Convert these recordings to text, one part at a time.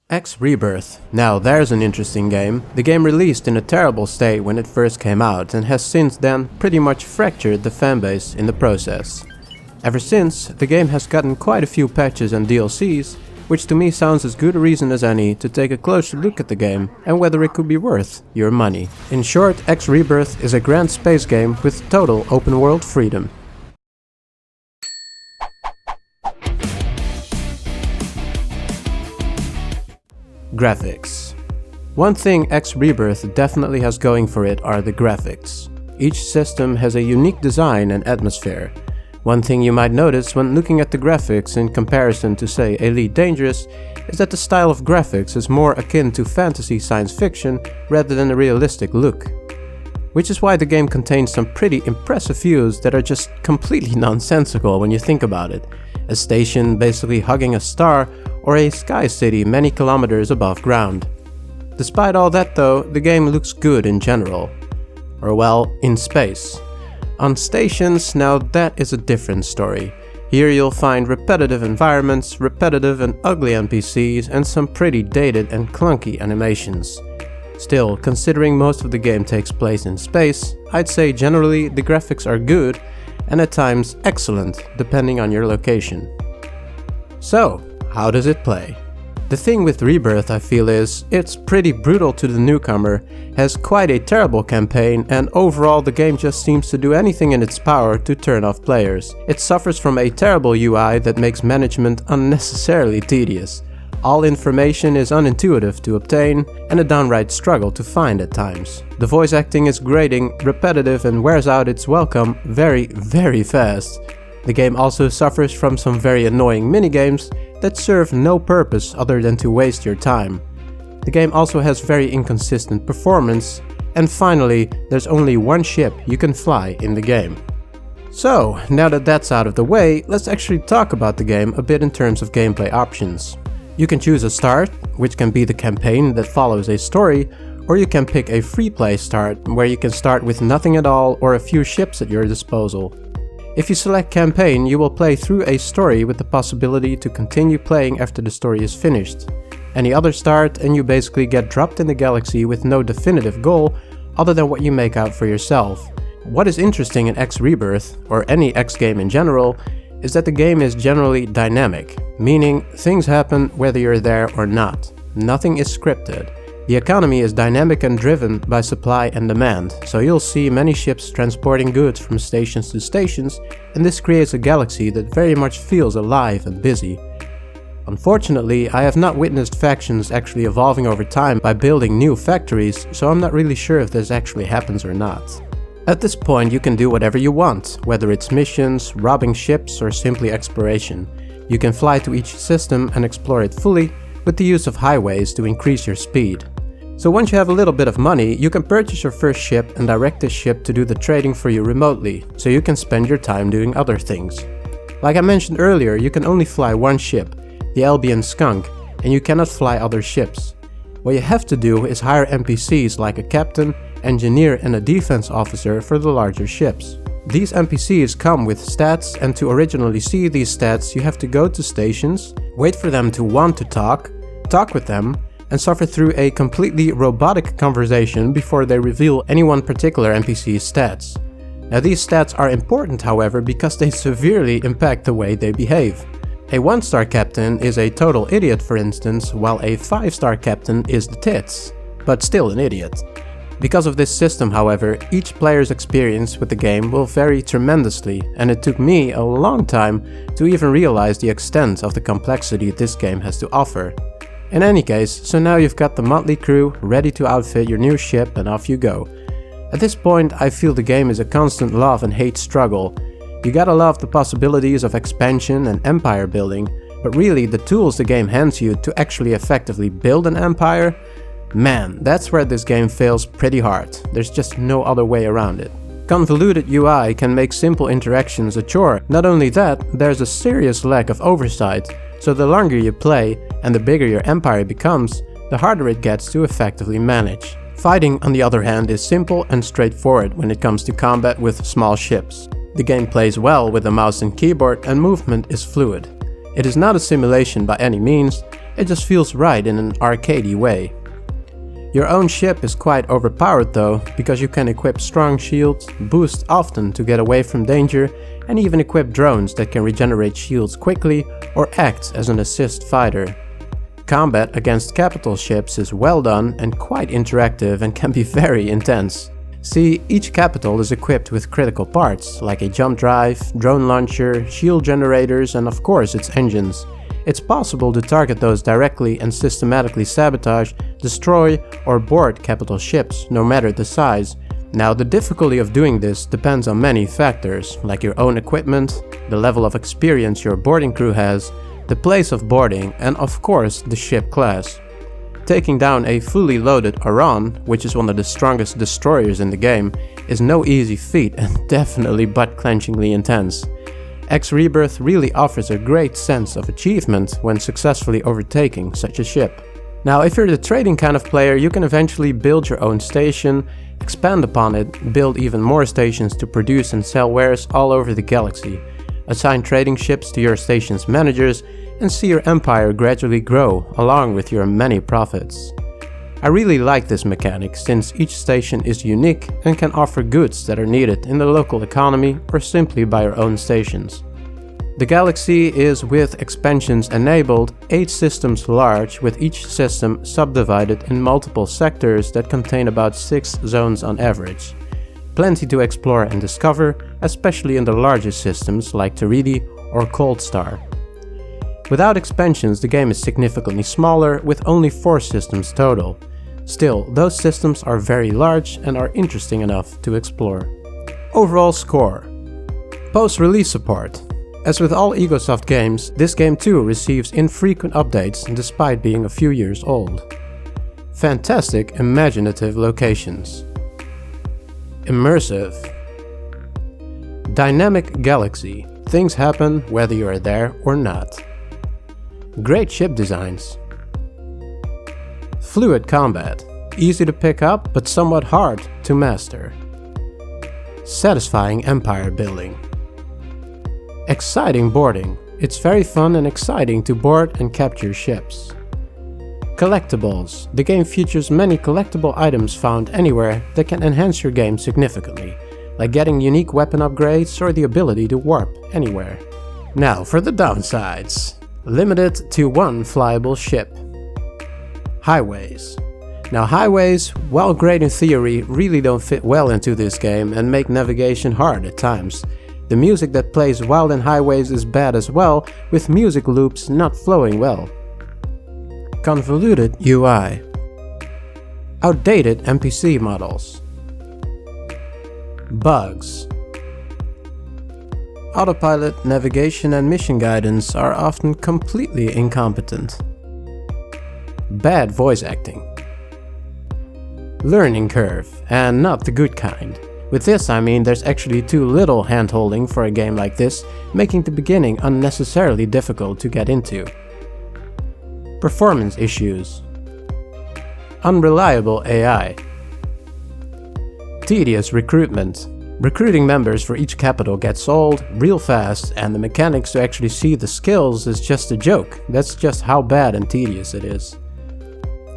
X-Rebirth. Now there's an interesting game. The game released in a terrible state when it first came out and has since then pretty much fractured the fanbase in the process. Ever since, the game has gotten quite a few patches and DLCs, which to me sounds as good a reason as any to take a closer look at the game and whether it could be worth your money. In short, X-Rebirth is a grand space game with total open world freedom. Graphics. One thing X-Rebirth definitely has going for it are the graphics. Each system has a unique design and atmosphere. One thing you might notice when looking at the graphics in comparison to say Elite Dangerous is that the style of graphics is more akin to fantasy science fiction rather than a realistic look. Which is why the game contains some pretty impressive views that are just completely nonsensical when you think about it. A station basically hugging a star, or a sky city many kilometers above ground. Despite all that though, the game looks good in general. Or well, in space. On stations, now that is a different story. Here you'll find repetitive environments, repetitive and ugly NPCs, and some pretty dated and clunky animations. Still, considering most of the game takes place in space, I'd say generally the graphics are good, and at times excellent, depending on your location. So, how does it play? The thing with Rebirth I feel is, it's pretty brutal to the newcomer, has quite a terrible campaign, and overall the game just seems to do anything in its power to turn off players. It suffers from a terrible UI that makes management unnecessarily tedious. All information is unintuitive to obtain, and a downright struggle to find at times. The voice acting is grating, repetitive, and wears out its welcome very fast. The game also suffers from some very annoying minigames that serve no purpose other than to waste your time. The game also has very inconsistent performance, and finally, there's only one ship you can fly in the game. So, now that that's out of the way, let's actually talk about the game a bit in terms of gameplay options. You can choose a start, which can be the campaign that follows a story, or you can pick a free play start, where you can start with nothing at all or a few ships at your disposal. If you select campaign, you will play through a story with the possibility to continue playing after the story is finished. Any other start and you basically get dropped in the galaxy with no definitive goal other than what you make out for yourself. What is interesting in X-Rebirth, or any X game in general, is that the game is generally dynamic, meaning things happen whether you're there or not. Nothing is scripted. The economy is dynamic and driven by supply and demand, so you'll see many ships transporting goods from stations to stations, and this creates a galaxy that very much feels alive and busy. Unfortunately, I have not witnessed factions actually evolving over time by building new factories, so I'm not really sure if this actually happens or not. At this point you can do whatever you want, whether it's missions, robbing ships, or simply exploration. You can fly to each system and explore it fully, with the use of highways to increase your speed. So once you have a little bit of money, you can purchase your first ship and direct this ship to do the trading for you remotely, so you can spend your time doing other things. Like I mentioned earlier, you can only fly one ship, the Albion Skunk, and you cannot fly other ships. What you have to do is hire NPCs like a captain, engineer and a defense officer for the larger ships. These NPCs come with stats, and to originally see these stats you have to go to stations, wait for them to want to talk with them, and suffer through a completely robotic conversation before they reveal any one particular NPC's stats. Now these stats are important however because they severely impact the way they behave. A 1-star captain is a total idiot for instance, while a 5-star captain is the tits, but still an idiot. Because of this system however, each player's experience with the game will vary tremendously, and it took me a long time to even realize the extent of the complexity this game has to offer. In any case, so now you've got the motley crew ready to outfit your new ship and off you go. At this point I feel the game is a constant love and hate struggle. You gotta love the possibilities of expansion and empire building, but really the tools the game hands you to actually effectively build an empire, man, that's where this game fails pretty hard. There's just no other way around it. Convoluted UI can make simple interactions a chore. Not only that, there's a serious lack of oversight, so the longer you play and the bigger your empire becomes, the harder it gets to effectively manage. Fighting, on the other hand, is simple and straightforward when it comes to combat with small ships. The game plays well with a mouse and keyboard, and movement is fluid. It is not a simulation by any means, It just feels right in an arcadey way. Your own ship is quite overpowered though, because you can equip strong shields, boost often to get away from danger, and even equip drones that can regenerate shields quickly or act as an assist fighter. Combat against capital ships is well done and quite interactive and can be very intense. See, each capital is equipped with critical parts, like a jump drive, drone launcher, shield generators, and of course its engines. It's possible to target those directly and systematically sabotage, destroy, or board capital ships, no matter the size. Now, the difficulty of doing this depends on many factors, like your own equipment, the level of experience your boarding crew has, the place of boarding, and of course the ship class. Taking down a fully loaded Aran, which is one of the strongest destroyers in the game, is no easy feat and definitely butt-clenchingly intense. X-Rebirth really offers a great sense of achievement when successfully overtaking such a ship. Now, if you're the trading kind of player, you can eventually build your own station, expand upon it, build even more stations to produce and sell wares all over the galaxy, assign trading ships to your station's managers, and see your empire gradually grow along with your many profits. I really like this mechanic since each station is unique and can offer goods that are needed in the local economy or simply by your own stations. The galaxy is, with expansions enabled, 8 systems large, with each system subdivided in multiple sectors that contain about 6 zones on average. Plenty to explore and discover, especially in the largest systems like Teridi or Cold Star. Without expansions, the game is significantly smaller, with only 4 systems total. Still, those systems are very large and are interesting enough to explore. Overall score. Post-release support. As with all Egosoft games, this game too receives infrequent updates despite being a few years old. Fantastic imaginative locations. Immersive. Dynamic galaxy. Things happen whether you are there or not. Great ship designs. Fluid combat. Easy to pick up but somewhat hard to master. Satisfying empire building. Exciting boarding. It's very fun and exciting to board and capture ships. Collectibles. The game features many collectible items found anywhere that can enhance your game significantly, like getting unique weapon upgrades or the ability to warp anywhere. Now for the downsides. Limited to 1 flyable ship. Highways. Now highways, while great in theory, really don't fit well into this game and make navigation hard at times. The music that plays while in highways is bad as well, with music loops not flowing well. Convoluted UI. Outdated NPC models. Bugs. Autopilot, navigation and mission guidance are often completely incompetent. Bad voice acting. Learning curve, and not the good kind. With this I mean there's actually too little hand-holding for a game like this, making the beginning unnecessarily difficult to get into. Performance issues. Unreliable AI. Tedious recruitment. Recruiting members for each capital gets old real fast, and the mechanics to actually see the skills is just a joke. That's just how bad and tedious it is.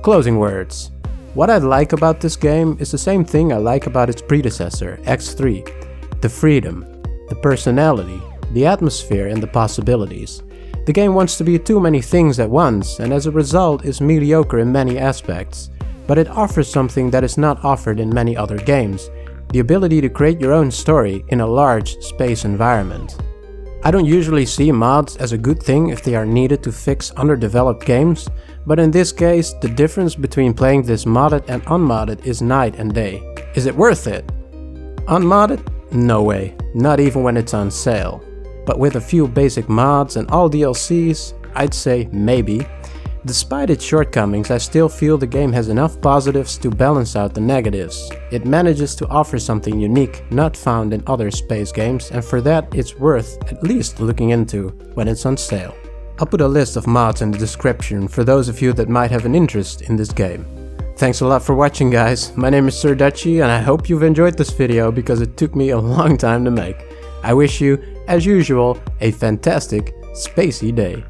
Closing words. What I like about this game is the same thing I like about its predecessor, X3. The freedom, the personality, the atmosphere and the possibilities. The game wants to be too many things at once, and as a result is mediocre in many aspects. But it offers something that is not offered in many other games. The ability to create your own story in a large space environment. I don't usually see mods as a good thing if they are needed to fix underdeveloped games, but in this case the difference between playing this modded and unmodded is night and day. Is it worth it? Unmodded? No way, not even when it's on sale. But with a few basic mods and all DLCs, I'd say maybe. Despite its shortcomings, I still feel the game has enough positives to balance out the negatives. It manages to offer something unique, not found in other space games, and for that it's worth at least looking into when it's on sale. I'll put a list of mods in the description for those of you that might have an interest in this game. Thanks a lot for watching guys, my name is SirDutchie and I hope you've enjoyed this video because it took me a long time to make. I wish you, as usual, a fantastic, spacey day.